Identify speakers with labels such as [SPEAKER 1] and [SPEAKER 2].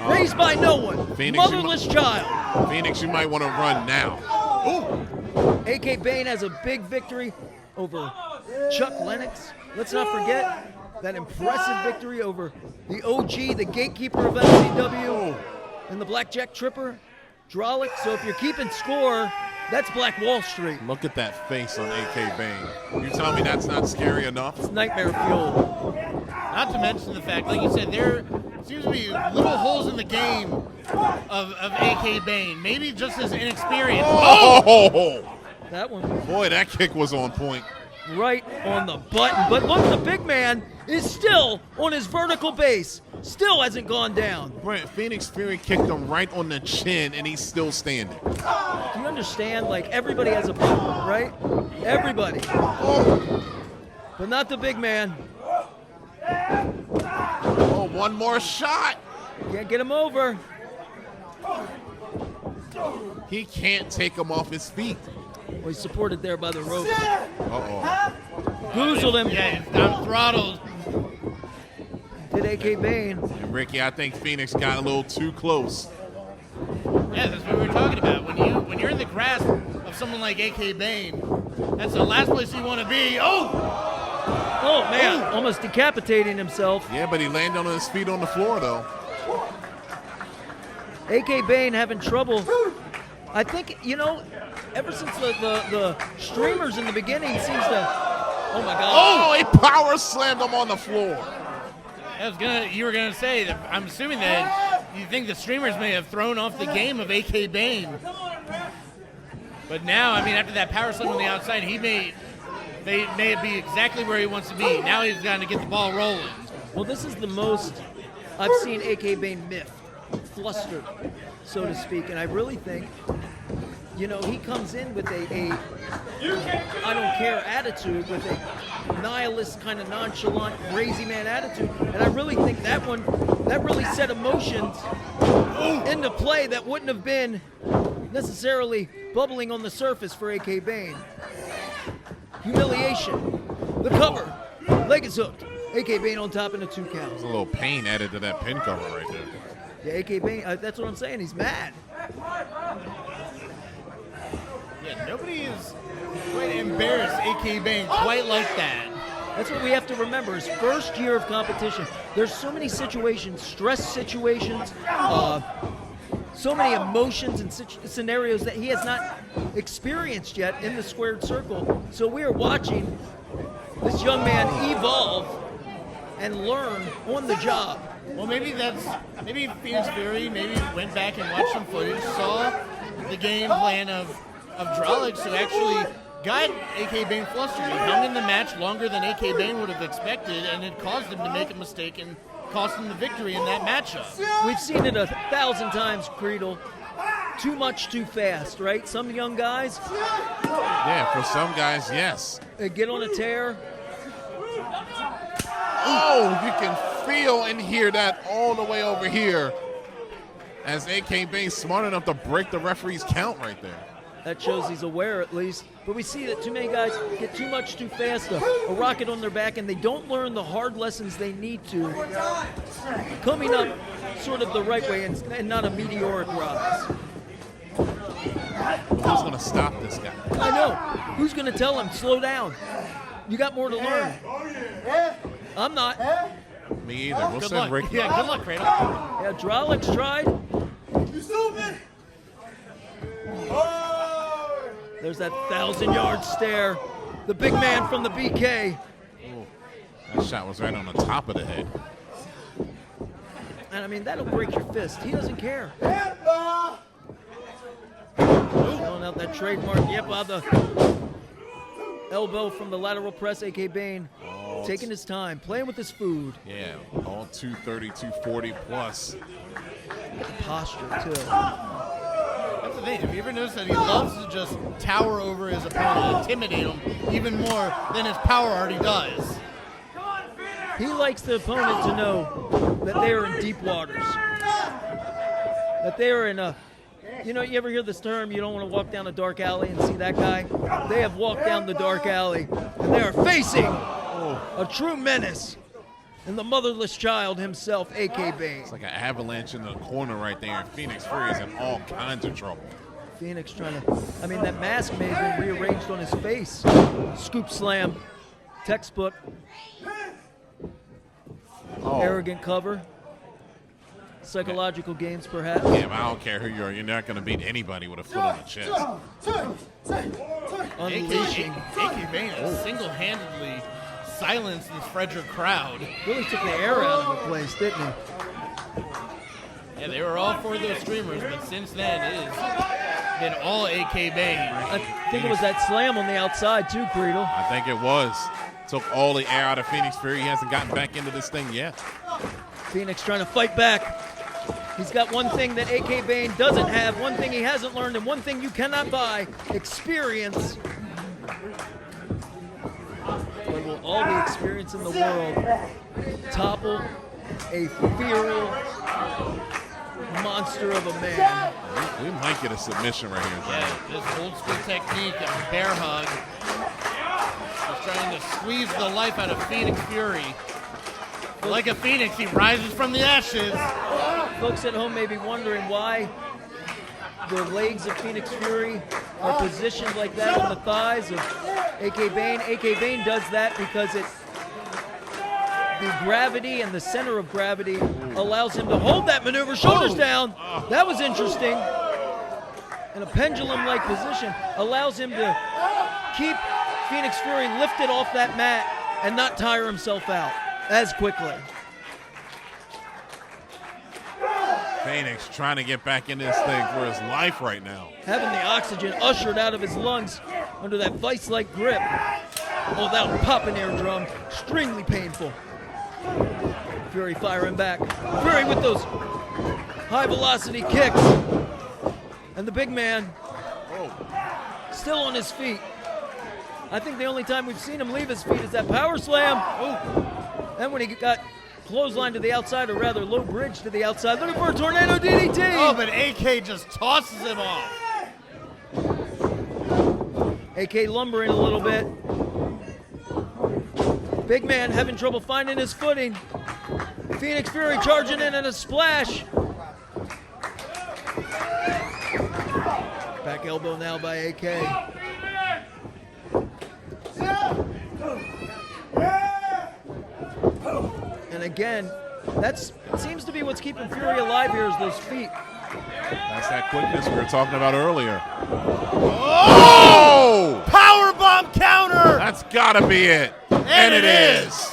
[SPEAKER 1] Raised by no one.
[SPEAKER 2] Phoenix,
[SPEAKER 1] Motherless child.
[SPEAKER 2] Phoenix, you might want to run now.
[SPEAKER 1] Ooh. AK Bane has a big victory over Chuck Lennox. Let's not forget that impressive victory over the OG, the gatekeeper of MCW, and the Blackjack Tripper, Drolic. So if you're keeping score, that's Black Wall Street.
[SPEAKER 2] Look at that face on AK Bane. You tell me that's not scary enough?
[SPEAKER 1] It's nightmare fuel.
[SPEAKER 3] Not to mention the fact, like you said, there seems to be little holes in the game of AK Bane. Maybe just his inexperience.
[SPEAKER 2] Oh!
[SPEAKER 1] That one.
[SPEAKER 2] Boy, that kick was on point.
[SPEAKER 1] Right on the button. But look, the big man is still on his vertical base. Still hasn't gone down.
[SPEAKER 2] Brent, Fenix Fury kicked him right on the chin, and he's still standing.
[SPEAKER 1] Do you understand? Like, everybody has a problem, right? Everybody. But not the big man.
[SPEAKER 2] Oh, one more shot.
[SPEAKER 1] Can't get him over.
[SPEAKER 2] He can't take him off his feet.
[SPEAKER 1] Well, he's supported there by the rope.
[SPEAKER 2] Uh-oh.
[SPEAKER 1] Goozled him.
[SPEAKER 3] Yeah, I'm throttled.
[SPEAKER 1] Did AK Bane.
[SPEAKER 2] And Ricky, I think Phoenix got a little too close.
[SPEAKER 3] Yeah, that's what we were talking about. When you're in the grasp of someone like AK Bane, that's the last place you want to be.
[SPEAKER 1] Oh, man. Almost decapitating himself.
[SPEAKER 2] Yeah, but he landed on his feet on the floor, though.
[SPEAKER 1] AK Bane having trouble. I think, you know, ever since the streamers in the beginning seems to, oh my God.
[SPEAKER 2] Oh, he power slammed him on the floor.
[SPEAKER 3] You were gonna say that. I'm assuming that you think the streamers may have thrown off the game of AK Bane. But now, I mean, after that power slam on the outside, they may be exactly where he wants to be. Now he's got to get the ball rolling.
[SPEAKER 1] Well, this is the most I've seen AK Bane miffed, flustered, so to speak, and I really think, you know, he comes in with a I don't care attitude, with a nihilist kind of nonchalant, crazy man attitude, and I really think that really set emotions into play that wouldn't have been necessarily bubbling on the surface for AK Bane. Humiliation, the cover, leg is hooked, AK Bane on top in a 2 count.
[SPEAKER 2] There's a little pain added to that pin cover right there.
[SPEAKER 1] Yeah, AK Bane, that's what I'm saying, he's mad.
[SPEAKER 3] Yeah, nobody is quite embarrassed AK Bane quite like that.
[SPEAKER 1] That's what we have to remember. His first year of competition, there's so many situations, stress situations, so many emotions and scenarios that he has not experienced yet in the squared circle. So we are watching this young man evolve and learn on the job.
[SPEAKER 3] Well, maybe Fenix Fury went back and watched some footage, saw the game plan of Drolic, who actually got AK Bane flustered. He hung in the match longer than AK Bane would have expected, and it caused him to make a mistake and cost him the victory in that matchup.
[SPEAKER 1] We've seen it 1,000 times, Creedle. Too much, too fast, right? Some young guys.
[SPEAKER 2] Yeah, for some guys, yes.
[SPEAKER 1] They get on a tear.
[SPEAKER 2] Oh, you can feel and hear that all the way over here as AK Bane's smart enough to break the referee's count right there.
[SPEAKER 1] That shows he's aware, at least. But we see that too many guys get too much too fast, a rocket on their back, and they don't learn the hard lessons they need to, coming up sort of the right way and not a meteoric rise.
[SPEAKER 2] Who's going to stop this guy?
[SPEAKER 1] I know. Who's going to tell him, slow down? You got more to learn. I'm not.
[SPEAKER 2] Me either. We'll send Ricky.
[SPEAKER 3] Yeah, good luck, Cradle.
[SPEAKER 1] Yeah, Drolic's tried.
[SPEAKER 4] You stupid!
[SPEAKER 1] There's that 1,000-yard stare. The big man from the BK.
[SPEAKER 2] Oh, that shot was right on the top of the head.
[SPEAKER 1] And I mean, that'll break your fist. He doesn't care. Showing out that trademark. Yep, the elbow from the lateral press. AK Bane taking his time, playing with his food.
[SPEAKER 2] Yeah, all 230, 240 plus.
[SPEAKER 1] The posture, too.
[SPEAKER 3] That's the thing. Have you ever noticed that he loves to just tower over his opponent, intimidate him even more than his power already does?
[SPEAKER 1] He likes the opponent to know that they are in deep waters. That they are in a, you know, you ever hear this term, you don't want to walk down a dark alley and see that guy? They have walked down the dark alley, and they are facing a true menace. and the motherless child himself, AK Bane.
[SPEAKER 2] It's like an avalanche in the corner right there, and Fenix Fury is in all kinds of trouble.
[SPEAKER 1] Fenix trying to, I mean, that mask may have been rearranged on his face. Scoop slam, textbook, arrogant cover, psychological games perhaps.
[SPEAKER 2] Yeah, but I don't care who you are. You're not going to beat anybody with a foot on the chest.
[SPEAKER 1] Unleashing.
[SPEAKER 3] AK Bane single-handedly silenced this Frederick crowd.
[SPEAKER 1] Really took the air out of the place, didn't he?
[SPEAKER 3] Yeah, they were all for those streamers, but since then it has been all AK Bane.
[SPEAKER 1] I think it was that slam on the outside too, Creedle.
[SPEAKER 2] I think it was. Took all the air out of Fenix Fury. He hasn't gotten back into this thing yet.
[SPEAKER 1] Fenix trying to fight back. He's got one thing that AK Bane doesn't have, one thing he hasn't learned, and one thing you cannot buy, experience. But will all the experience in the world topple a feral monster of a man?
[SPEAKER 2] We might get a submission right here.
[SPEAKER 3] Yeah, this old school technique of bear hug. Just trying to squeeze the life out of Fenix Fury. Like a phoenix, he rises from the ashes.
[SPEAKER 1] Folks at home may be wondering why the legs of Fenix Fury are positioned like that on the thighs of AK Bane. AK Bane does that because the gravity and the center of gravity allows him to hold that maneuver, shoulders down. That was interesting. In a pendulum-like position, allows him to keep Fenix Fury lifted off that mat and not tire himself out as quickly.
[SPEAKER 2] Fenix trying to get back in this thing for his life right now.
[SPEAKER 1] Having the oxygen ushered out of his lungs under that vice-like grip. Oh, that'll pop an eardrum. Extremely painful. Fury firing back. Fury with those high-velocity kicks. And the big man still on his feet. I think the only time we've seen him leave his feet is that power slam. Then when he got clothesline to the outside, or rather low bridge to the outside, looking for a tornado DDT.
[SPEAKER 3] Oh, but AK just tosses him off.
[SPEAKER 1] AK lumbering a little bit. Big man having trouble finding his footing. Fenix Fury charging in and a splash. Back elbow now by AK. And again, that seems to be what's keeping Fury alive here, is those feet.
[SPEAKER 2] That's that quickness we were talking about earlier. Oh!
[SPEAKER 3] Powerbomb counter!
[SPEAKER 2] That's got to be it. And it is.